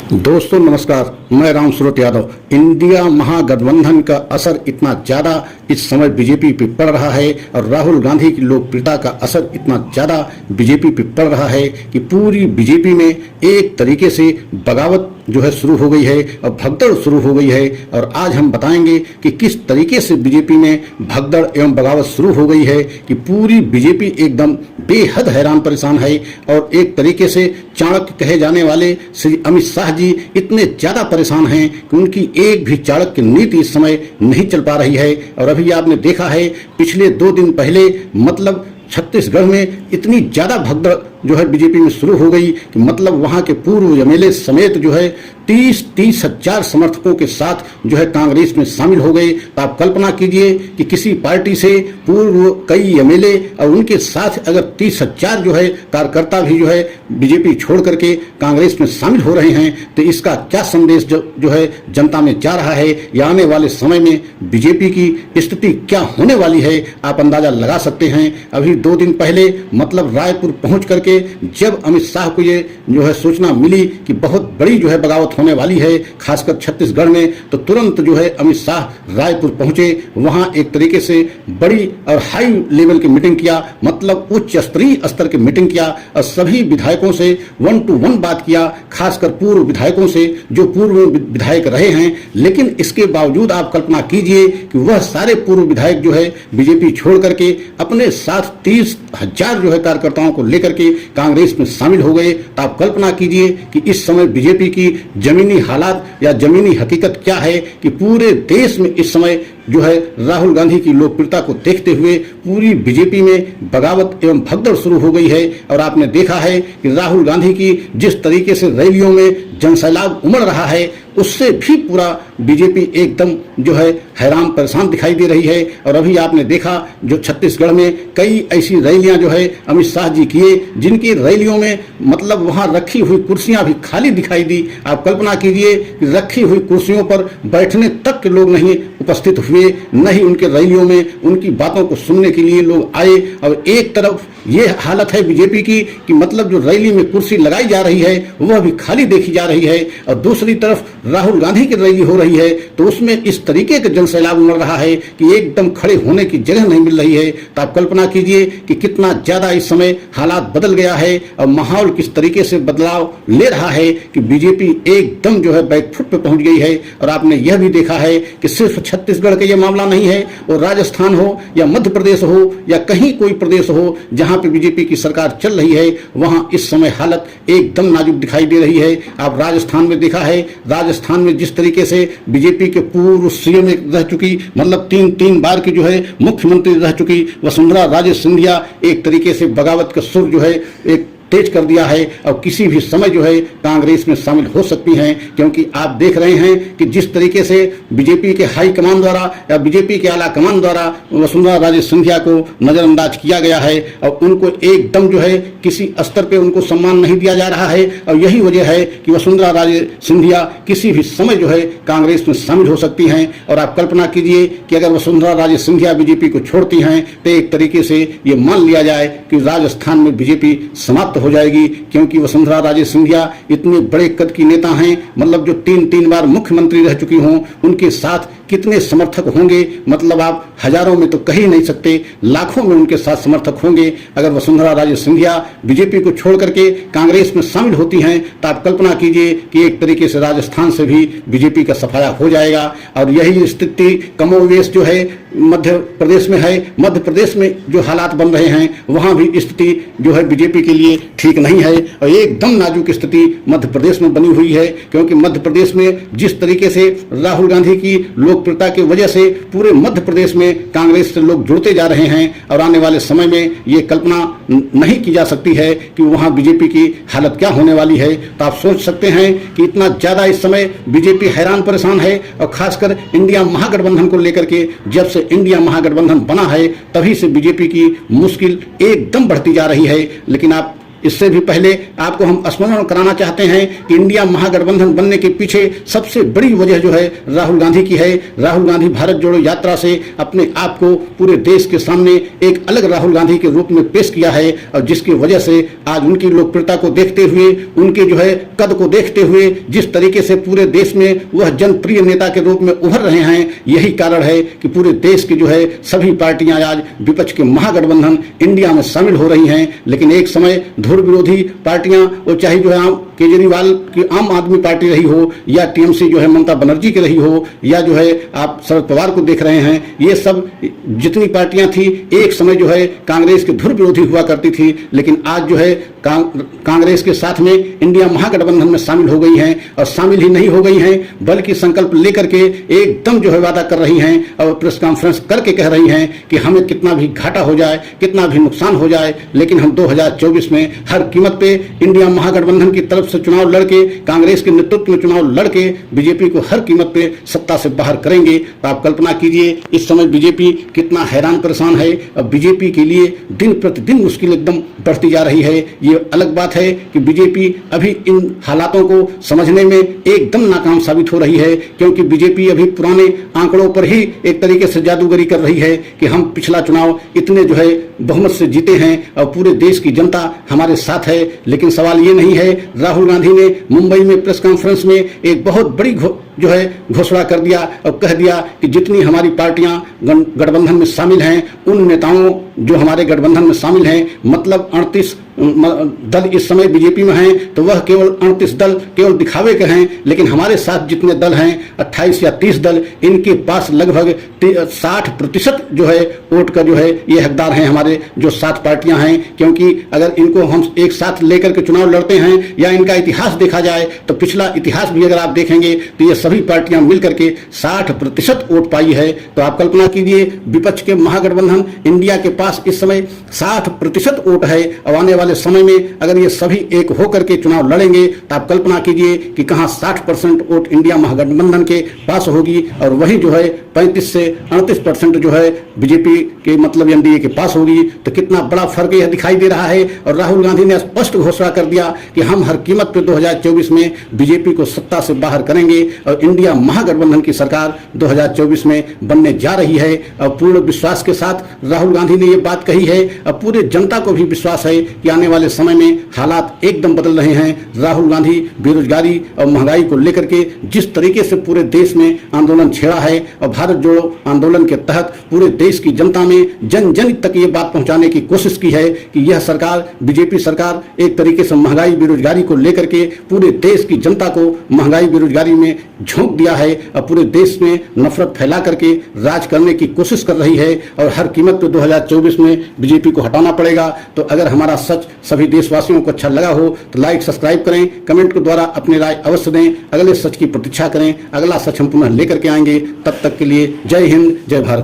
दोस्तों नमस्कार, मैं राम सूरत यादव। इंडिया महागठबंधन का असर इतना ज्यादा इस समय बीजेपी पे पड़ रहा है और राहुल गांधी की लोकप्रियता का असर इतना ज्यादा बीजेपी पे पड़ रहा है कि पूरी बीजेपी में एक तरीके से बगावत जो है शुरू हो गई है और भगदड़ शुरू हो गई है। और आज हम बताएंगे कि किस तरीके से बीजेपी में भगदड़ एवं बगावत शुरू हो गई है कि पूरी बीजेपी एकदम बेहद हैरान परेशान है। और एक तरीके से चाणक्य कहे जाने वाले श्री अमित शाह जी इतने ज्यादा परेशान हैं कि उनकी एक भी चाणक्य नीति इस समय नहीं चल पा रही है। और अभी आपने देखा है पिछले 2 दिन पहले मतलब छत्तीसगढ़ में इतनी ज्यादा भगदड़ जो है बीजेपी में शुरू हो गई कि मतलब वहां के पूर्व एमएलए समेत जो है 30 हजार समर्थकों के साथ जो है कांग्रेस में शामिल हो गए। तो आप कल्पना कीजिए कि किसी पार्टी से पूर्व कई एमएलए और उनके साथ अगर 30 हजार जो है कार्यकर्ता भी जो है बीजेपी छोड़ करके कांग्रेस में शामिल हो रहे हैं तो इसका क्या संदेश जो है जनता में जा रहा है या आने वाले समय में बीजेपी की स्थिति क्या होने वाली है आप अंदाजा लगा सकते हैं। अभी 2 दिन पहले मतलब रायपुर पहुंच करके जब अमित शाह को ये जो है सूचना मिली कि बहुत बड़ी जो है बगावत होने वाली है खासकर छत्तीसगढ़ में, तो तुरंत जो है अमित शाह रायपुर पहुंचे। वहां एक तरीके से बड़ी और हाई लेवल की मीटिंग किया, मतलब उच्च स्तरीय स्तर की मीटिंग किया और सभी विधायकों से 1 to 1 बात किया, खासकर पूर्व विधायकों से जो पूर्व विधायक रहे हैं। लेकिन इसके बावजूद आप कल्पना कीजिए कि वह सारे पूर्व विधायक जो है बीजेपी छोड़ करके अपने साथ 30 हजार जो है कार्यकर्ताओं को लेकर के कांग्रेस में शामिल हो गए। तो आप कल्पना कीजिए कि इस समय बीजेपी की जमीनी हालात या जमीनी हकीकत क्या है कि पूरे देश में इस समय जो है राहुल गांधी की लोकप्रियता को देखते हुए पूरी बीजेपी में बगावत एवं भगदड़ शुरू हो गई है। और आपने देखा है कि राहुल गांधी की जिस तरीके से रैलियों में जनसैलाब उमड़ रहा है उससे भी पूरा बीजेपी एकदम जो है हैरान परेशान दिखाई दे रही है। और अभी आपने देखा जो छत्तीसगढ़ में कई ऐसी रैलियां जो है अमित शाह जी किए जिनकी रैलियों में मतलब वहां रखी हुई कुर्सियां भी खाली दिखाई दी। आप कल्पना कीजिए कि रखी हुई कुर्सियों पर बैठने तक के लोग नहीं उपस्थित हुए, न ही उनके रैलियों में उनकी बातों को सुनने के लिए लोग आए। और एक तरफ ये हालत है बीजेपी की कि मतलब जो रैली में कुर्सी लगाई जा रही है वह भी खाली देखी जा रही है और दूसरी तरफ राहुल गांधी की रैली हो रही है तो उसमें इस तरीके का जनसैलाब उमड़ रहा है कि एकदम खड़े होने की जगह नहीं मिल रही है। तो आप कल्पना कीजिए कि कितना ज्यादा इस समय हालात बदल गया है और माहौल किस तरीके से बदलाव ले रहा है कि बीजेपी एकदम जो है बैकफुट पे पहुंच गई है। और आपने यह भी देखा है कि सिर्फ छत्तीसगढ़ का यह मामला नहीं है, और राजस्थान हो या मध्य प्रदेश हो या कहीं कोई प्रदेश हो जहां पे बीजेपी की सरकार चल रही है वहां इस समय हालत एकदम नाजुक दिखाई दे रही है। आप राजस्थान में देखा है, राजस्थान में जिस तरीके से बीजेपी के पूर्व सीएम रह चुकी मतलब 3 बार की जो है मुख्यमंत्री रह चुकी वसुंधरा राजे सिंधिया एक तरीके से बगावत का सुर जो है एक तेज कर दिया है और किसी भी समय जो है कांग्रेस में शामिल हो सकती हैं। क्योंकि आप देख रहे हैं कि जिस तरीके से बीजेपी के हाई कमान द्वारा या बीजेपी के आला कमान द्वारा वसुंधरा राजे सिंधिया को नजरअंदाज किया गया है और उनको एकदम जो है किसी स्तर पे उनको सम्मान नहीं दिया जा रहा है। और यही वजह है कि वसुंधरा राजे सिंधिया किसी भी समय जो है कांग्रेस में शामिल हो सकती हैं। और आप कल्पना कीजिए कि अगर वसुंधरा राजे सिंधिया बीजेपी को छोड़ती हैं तो एक तरीके से ये मान लिया जाए कि राजस्थान में बीजेपी समाप्त हो जाएगी। क्योंकि वसुंधरा राजे सिंधिया इतने बड़े कद की नेता हैं, मतलब जो 3 बार मुख्यमंत्री रह चुकी हों, उनके साथ कितने समर्थक होंगे मतलब आप हजारों में तो कह ही नहीं सकते, लाखों में उनके साथ समर्थक होंगे। अगर वसुंधरा राजे सिंधिया बीजेपी को छोड़ करके कांग्रेस में शामिल होती हैं तो आप कल्पना कीजिए कि एक तरीके से राजस्थान से भी बीजेपी का सफाया हो जाएगा। और यही स्थिति कमोवेश जो है मध्य प्रदेश में है। मध्य प्रदेश में जो हालात बन रहे हैं वहां भी स्थिति जो है बीजेपी के लिए ठीक नहीं है और एकदम नाजुक स्थिति मध्य प्रदेश में बनी हुई है। क्योंकि मध्य प्रदेश में जिस तरीके से राहुल गांधी की लोकप्रियता की वजह से पूरे मध्य प्रदेश में कांग्रेस से लोग जुड़ते जा रहे हैं और आने वाले समय में ये कल्पना नहीं की जा सकती है कि वहां बीजेपी की हालत क्या होने वाली है। तो आप सोच सकते हैं कि इतना ज्यादा इस समय बीजेपी हैरान परेशान है। और खासकर इंडिया महागठबंधन को लेकर के जब से इंडिया महागठबंधन बना है तभी से बीजेपी की मुश्किल एकदम बढ़ती जा रही है। लेकिन आप इससे भी पहले आपको हम स्मरण कराना चाहते हैं कि इंडिया महागठबंधन बनने के पीछे सबसे बड़ी वजह जो है राहुल गांधी की है। राहुल गांधी भारत जोड़ो यात्रा से अपने आप को पूरे देश के सामने एक अलग राहुल गांधी के रूप में पेश किया है, और जिसकी वजह से आज उनकी लोकप्रियता को देखते हुए, उनके जो है कद को देखते हुए, जिस तरीके से पूरे देश में वह जनप्रिय नेता के रूप में उभर रहे हैं, यही कारण है कि पूरे देश की जो है सभी पार्टियां आज विपक्ष के महागठबंधन इंडिया में शामिल हो रही हैं। लेकिन एक समय धुर विरोधी पार्टियां, वो चाहे जो है केजरीवाल की आम आदमी पार्टी रही हो, या टीएमसी जो है ममता बनर्जी की रही हो, या जो है आप शरद पवार को देख रहे हैं, ये सब जितनी पार्टियां थी एक समय जो है कांग्रेस के धुर विरोधी हुआ करती थी, लेकिन आज जो है कांग्रेस के साथ में इंडिया महागठबंधन में शामिल हो गई हैं, और शामिल ही नहीं हो गई हैं बल्कि संकल्प लेकर के एकदम जो है वादा कर रही हैं और प्रेस कॉन्फ्रेंस करके कह रही हैं कि हमें कितना भी घाटा हो जाए, कितना भी नुकसान हो जाए, लेकिन हम 2024 में हर कीमत पे इंडिया महागठबंधन की तरफ से चुनाव लड़के, कांग्रेस के नेतृत्व में चुनाव लड़के बीजेपी को हर कीमत पे सत्ता से बाहर करेंगे। तो आप कल्पना कीजिए इस समय बीजेपी कितना हैरान परेशान है, और बीजेपी के लिए दिन प्रतिदिन मुश्किल एकदम बढ़ती जा रही है। ये अलग बात है कि बीजेपी अभी इन हालातों को समझने में एकदम नाकाम साबित हो रही है, क्योंकि बीजेपी अभी पुराने आंकड़ों पर ही एक तरीके से जादूगरी कर रही है कि हम पिछला चुनाव इतने जो है बहुमत से जीते हैं और पूरे देश की जनता हमारे साथ है। लेकिन सवाल ये नहीं है, राहुल गांधी ने मुंबई में प्रेस कॉन्फ्रेंस में एक बहुत बड़ी जो है घोषणा कर दिया और कह दिया कि जितनी हमारी पार्टियां गठबंधन में शामिल हैं, उन नेताओं जो हमारे गठबंधन में शामिल हैं, मतलब 38 दल इस समय बीजेपी में हैं, तो वह केवल 38 दल केवल दिखावे के हैं, लेकिन हमारे साथ जितने दल हैं 28 या 30 दल, इनके पास लगभग 60% जो है वोट का जो है ये हकदार हैं हमारे जो 7 पार्टियां हैं। क्योंकि अगर इनको हम एक साथ लेकर के चुनाव लड़ते हैं या इनका इतिहास देखा जाए तो पिछला इतिहास भी अगर आप देखेंगे तो ये सभी पार्टियां मिलकर के 60% वोट पाई है। तो आप कल्पना कीजिए विपक्ष के महागठबंधन इंडिया के पास इस समय 60% वोट है, और आने वाले समय में अगर ये सभी एक होकर के चुनाव लड़ेंगे तो आप कल्पना कीजिए कि कहां 60% वोट इंडिया महागठबंधन के पास होगी, और वही जो है 35 से 38% जो है बीजेपी के मतलब एनडीए के पास होगी। तो कितना बड़ा फर्क यह दिखाई दे रहा है। और राहुल गांधी ने स्पष्ट घोषणा कर दिया कि हम हर कीमत पर 2024 में बीजेपी को सत्ता से बाहर करेंगे, और इंडिया महागठबंधन की सरकार 2024 में बनने जा रही है। और पूर्ण विश्वास के साथ राहुल गांधी ने यह बात कही है, और पूरे जनता को भी विश्वास है कि आने वाले समय में हालात एकदम बदल रहे हैं। राहुल गांधी बेरोजगारी और महंगाई को लेकर के जिस तरीके से पूरे देश में आंदोलन छेड़ा है, और भारत जोड़ो आंदोलन के तहत पूरे देश की जनता में जन जन तक ये बात पहुंचाने की कोशिश की है कि यह सरकार, बीजेपी सरकार एक तरीके से महंगाई बेरोजगारी को लेकर के पूरे देश की जनता को महंगाई बेरोजगारी में झोंक दिया है, और पूरे देश में नफरत फैला करके राज करने की कोशिश कर रही है, और हर कीमत पर 2024 में बीजेपी को हटाना पड़ेगा। तो अगर हमारा सच सभी देशवासियों को अच्छा लगा हो तो लाइक सब्सक्राइब करें, कमेंट के द्वारा अपनी राय अवश्य दें। अगले सच की प्रतीक्षा करें, अगला सच हम पुनः लेकर के आएंगे। तब तक के लिए जय हिंद, जय भारत।